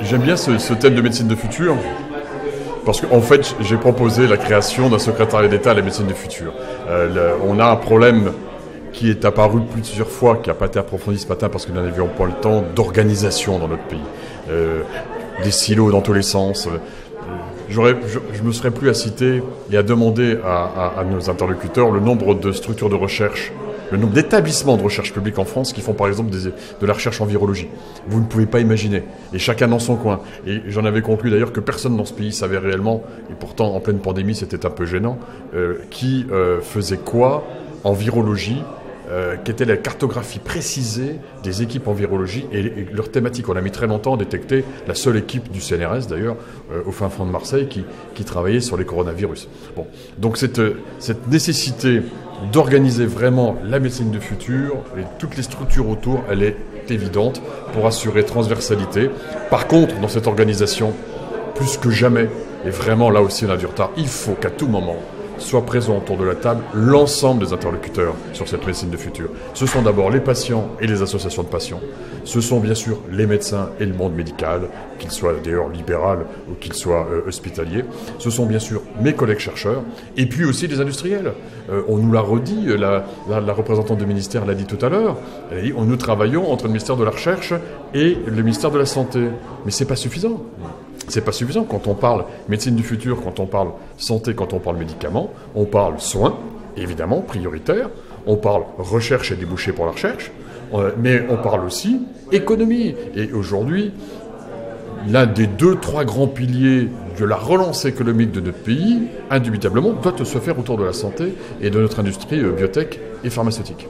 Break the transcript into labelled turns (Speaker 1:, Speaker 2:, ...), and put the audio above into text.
Speaker 1: J'aime bien ce thème de médecine de futur, parce qu'en fait, j'ai proposé la création d'un secrétariat d'État à la médecine du futur. On a un problème qui est apparu plusieurs fois, qui n'a pas été approfondi ce matin parce que nous n'avions pas le temps, d'organisation dans notre pays. Des silos dans tous les sens. Je me serais plus à citer et à demander à nos interlocuteurs le nombre de structures de recherche, le nombre d'établissements de recherche publique en France qui font par exemple de la recherche en virologie. Vous ne pouvez pas imaginer. Et chacun dans son coin. Et j'en avais conclu d'ailleurs que personne dans ce pays savait réellement, et pourtant en pleine pandémie c'était un peu gênant, qui faisait quoi en virologie, qu'était la cartographie précisée des équipes en virologie et leur thématique. On a mis très longtemps à détecter la seule équipe du CNRS, d'ailleurs, au fin fond de Marseille, qui travaillait sur les coronavirus. Bon. Donc cette nécessité d'organiser vraiment la médecine du futur et toutes les structures autour, elle est évidente pour assurer transversalité. Par contre, dans cette organisation, plus que jamais, et vraiment là aussi on a du retard, il faut qu'à tout moment, soit présent autour de la table l'ensemble des interlocuteurs sur cette médecine de futur. Ce sont d'abord les patients et les associations de patients. Ce sont bien sûr les médecins et le monde médical, qu'ils soient d'ailleurs libéral ou qu'ils soient hospitaliers. Ce sont bien sûr mes collègues chercheurs et puis aussi les industriels. On nous l'a redit, la représentante du ministère l'a dit tout à l'heure. Elle a dit, nous travaillons entre le ministère de la Recherche et le ministère de la Santé. Mais c'est pas suffisant. C'est pas suffisant. Quand on parle médecine du futur, quand on parle santé, quand on parle médicaments, on parle soins, évidemment, prioritaires, on parle recherche et débouchés pour la recherche, mais on parle aussi économie. Et aujourd'hui, l'un des 2-3 grands piliers de la relance économique de notre pays, indubitablement, doit se faire autour de la santé et de notre industrie biotech et pharmaceutique.